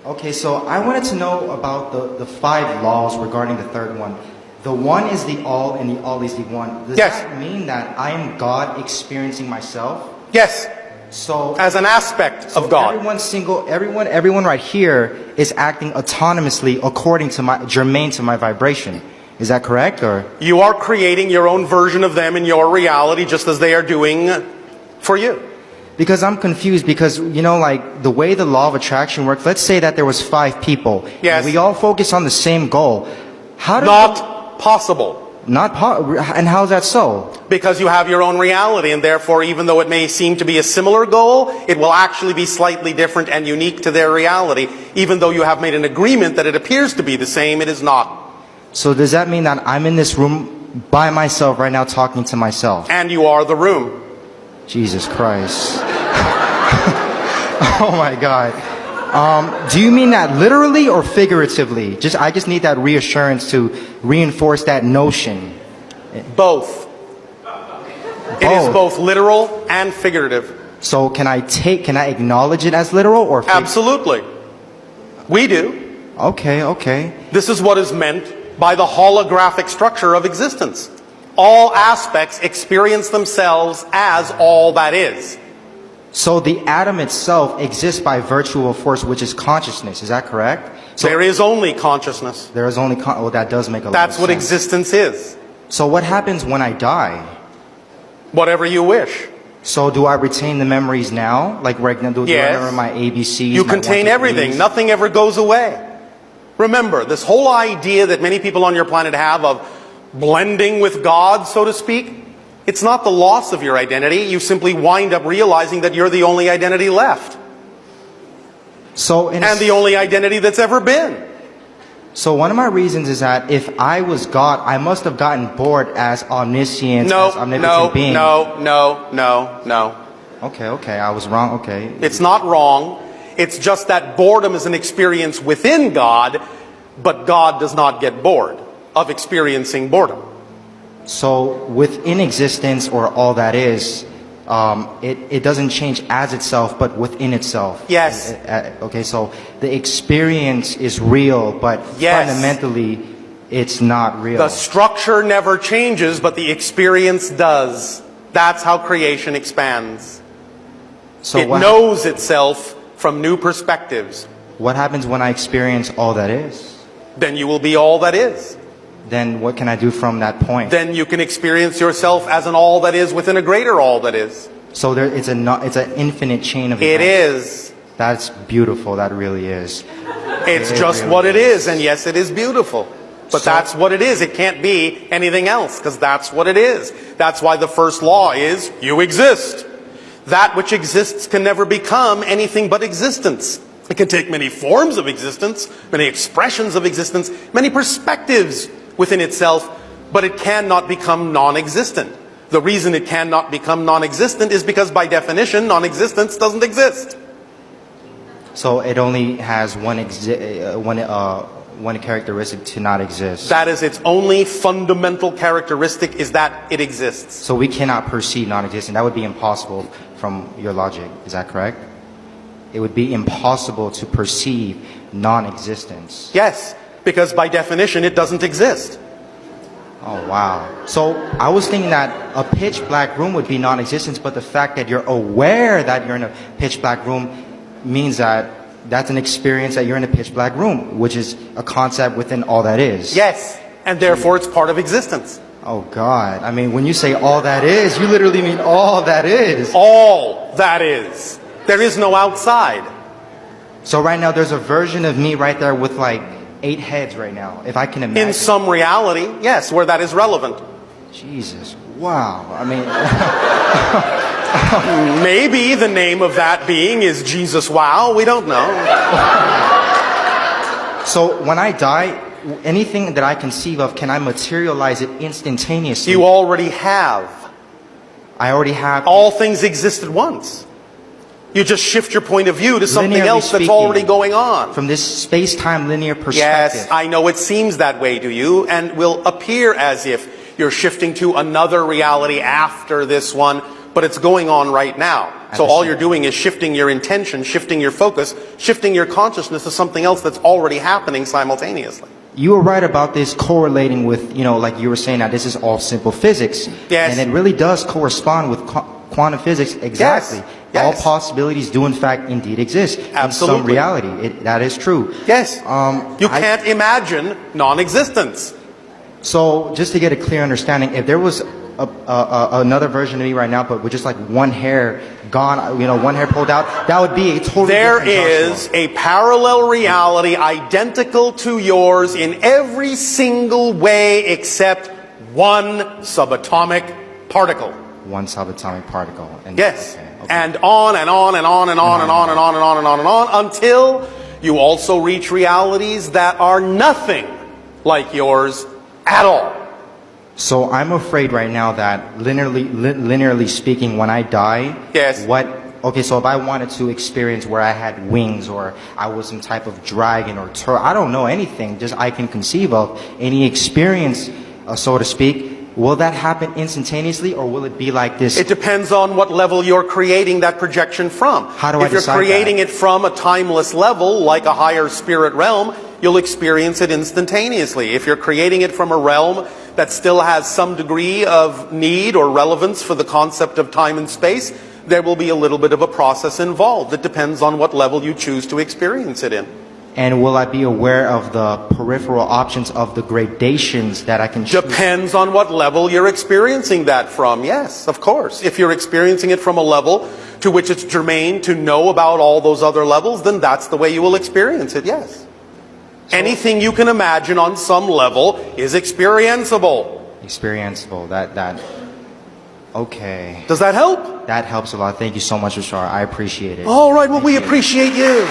Okay, so I wanted to know about the five laws regarding the third one. The one is the all and the all is the one. Does Yes. that mean that I am God experiencing myself? Yes, So as an aspect of God. everyone right here is acting autonomously according to germane to my vibration. Is that correct, or? You are creating your own version of them in your reality just as they are doing for you. Because I'm confused because, like the way the law of attraction works, let's say that there was 5 people. Yes. And we all focus on the same goal. How does Not possible. and how's that so? Because you have your own reality, and therefore, even though it may seem to be a similar goal, it will actually be slightly different and unique to their reality. Even though you have made an agreement that it appears to be the same, it is not. So does that mean that I'm in this room by myself right now talking to myself? And you are the room. Jesus Christ. Oh my God. Do you mean that literally or figuratively? I just need that reassurance to reinforce that notion. Both. It is both literal and figurative. So can I acknowledge it as literal or Absolutely. We do. Okay. This is what is meant by the holographic structure of existence. All aspects experience themselves as all that is. So the atom itself exists by virtue of force, which is consciousness. Is that correct? So There is only consciousness. there is only that does make a lot That's of what sense. existence is. So what happens when I die? Whatever you wish. So do I retain the memories now? Like do I Yes. remember my ABCs? You my contain 1, 2, 3s? everything. Nothing ever goes away. Remember, this whole idea that many people on your planet have of blending with God, so to speak, it's not the loss of your identity. You simply wind up realizing that you're the only identity left. So And the only identity that's ever been. So one of my reasons is that if I was God, I must have gotten bored as omniscient, as omnipotent being. No. Okay, I was wrong. Okay. It's not wrong. It's just that boredom is an experience within God, but God does not get bored of experiencing boredom. So within existence, or all that is, it doesn't change as itself, but within itself. Yes. Okay, so the experience is real, but Yes. fundamentally, it's not real. The structure never changes, but the experience does. That's how creation expands. So It knows itself from new perspectives. what happens when I experience all that is? Then you will be all that is. Then what can I do from that point? Then you can experience yourself as an all that is within a greater all that is. So it's an infinite chain of It events. is. That's beautiful. That really is. It's It just really what it is, and yes, it is beautiful. But So- that's what it is. It can't be anything else, because that's what it is. That's why the first law is, you exist. That which exists can never become anything but existence. It can take many forms of existence, many expressions of existence, many perspectives within itself, but it cannot become non-existent. The reason it cannot become non-existent is because, by definition, non-existence doesn't exist. So it only has one characteristic to not exist. That is its only fundamental characteristic, is that it exists. So we cannot perceive non-existent. That would be impossible from your logic. Is that correct? It would be impossible to perceive non-existence. Yes, because by definition it doesn't exist. Oh, wow. So I was thinking that a pitch black room would be non-existence, but the fact that you're aware that you're in a pitch black room means that that's an experience that you're in a pitch black room, which is a concept within all that is. Yes, and therefore it's part of existence. Oh, God. I mean, when you say all that is, you literally mean all that is. All that is. There is no outside. So right now there's a version of me right there with like 8 heads right now, if I can imagine. In some reality, yes, where that is relevant. Jesus. Wow. I mean, Maybe the name of that being is Jesus Wow, we don't know. so when I die, anything that I conceive of, can I materialize it instantaneously? You already have. I already have. All things existed once. You just shift your point of view to something Linearly else that's speaking, already going on. From this space-time linear perspective. Yes, I know it seems that way to you, and will appear as if you're shifting to another reality after this one, but it's going on right now. At So the all same you're doing is shifting your intention, shifting your focus, shifting your consciousness to something else that's already happening simultaneously. You were right about this correlating with, like you were saying that this is all simple physics. Yes. And it really does correspond with quantum physics exactly. Yes. All possibilities do in fact indeed exist. In some Absolutely. reality. That is true. Yes. You I- can't imagine non-existence. So just to get a clear understanding, if there was another version of me right now, but with just like one hair gone, one hair pulled out, that would be a totally There different is a parallel reality identical to yours in every single way except one subatomic particle. one subatomic particle. And, Yes. okay. And on and on and on and on and on and on and on and on and on until you also reach realities that are nothing like yours at all. So I'm afraid right now that linearly speaking, when I die, Yes. okay, so if I wanted to experience where I had wings or I was some type of dragon or I don't know anything, just I can conceive of any experience, so to speak, will that happen instantaneously or will it be like this? It depends on what level you're creating that projection from. How do I If you're decide creating that? it from a timeless level, like a higher spirit realm, you'll experience it instantaneously. If you're creating it from a realm that still has some degree of need or relevance for the concept of time and space, there will be a little bit of a process involved. It depends on what level you choose to experience it in. And will I be aware of the peripheral options of the gradations that I can choose? Depends on what level you're experiencing that from. Yes, of course. If you're experiencing it from a level to which it's germane to know about all those other levels, then that's the way you will experience it, yes. Anything you can imagine on some level is experienceable. Experienceable, okay. Does that help? That helps a lot. Thank you so much, Rashar. I appreciate it. All right, well, we appreciate you.